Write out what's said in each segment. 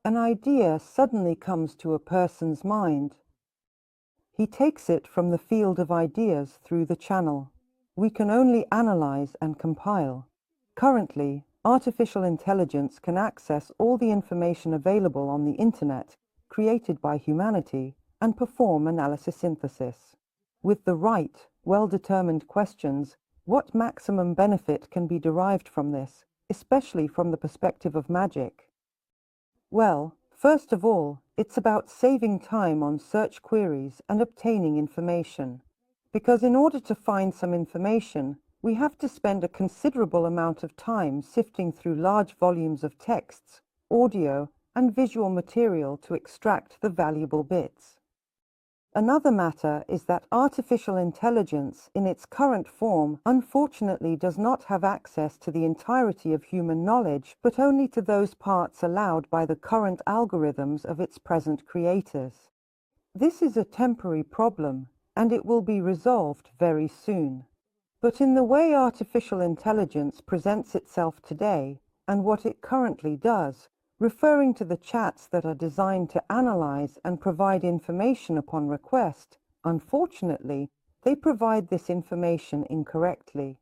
An idea suddenly comes to a person's mind. He takes it from the field of ideas through the channel. We can only analyze and compile. Currently, artificial intelligence can access all the information available on the internet created by humanity and perform analysis synthesis. With the right, well-determined questions, what maximum benefit can be derived from this, especially from the perspective of magic? Well, first of all, it's about saving time on search queries and obtaining information. Because in order to find some information, we have to spend a considerable amount of time sifting through large volumes of texts, audio, and visual material to extract the valuable bits. Another matter is that artificial intelligence in its current form unfortunately does not have access to the entirety of human knowledge, but only to those parts allowed by the current algorithms of its present creators. This is a temporary problem, and it will be resolved very soon. But in the way artificial intelligence presents itself today, and what it currently does, referring to the chats that are designed to analyze and provide information upon request, unfortunately, they provide this information incorrectly.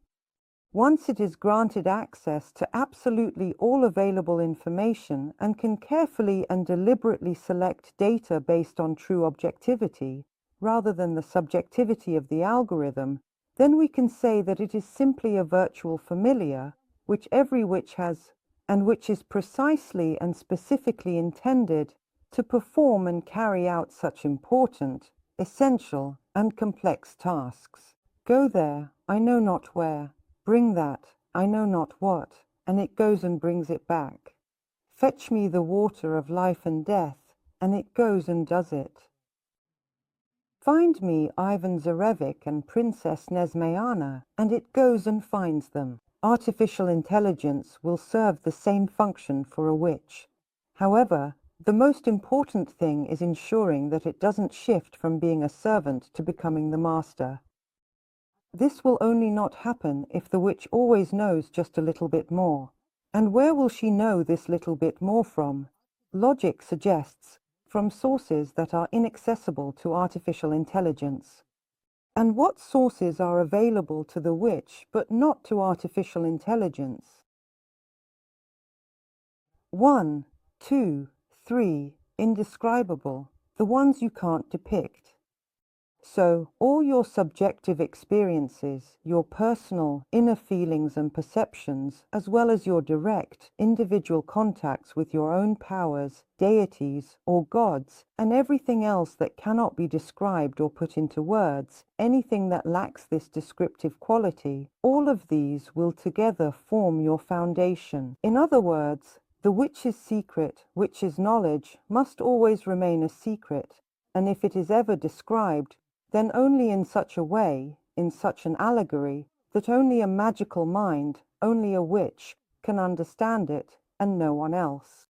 Once it is granted access to absolutely all available information and can carefully and deliberately select data based on true objectivity, rather than the subjectivity of the algorithm, then we can say that it is simply a virtual familiar, which every witch has, and which is precisely and specifically intended to perform and carry out such important, essential, and complex tasks. Go there, I know not where. Bring that, I know not what, and it goes and brings it back. Fetch me the water of life and death, and it goes and does it. Find me Ivan Zarevic and Princess Nesmayana, and it goes and finds them. Artificial intelligence will serve the same function for a witch. However, the most important thing is ensuring that it doesn't shift from being a servant to becoming the master. This will only not happen if the witch always knows just a little bit more. And where will she know this little bit more from? Logic suggests from sources that are inaccessible to artificial intelligence. And what sources are available to the witch but not to artificial intelligence? 1, 2, 3, indescribable, the ones you can't depict. So, all your subjective experiences, your personal, inner feelings and perceptions, as well as your direct, individual contacts with your own powers, deities, or gods, and everything else that cannot be described or put into words, anything that lacks this descriptive quality, all of these will together form your foundation. In other words, the witch's secret, witch's knowledge, must always remain a secret, and if it is ever described, then only in such a way, in such an allegory, that only a magical mind, only a witch, can understand it, and no one else.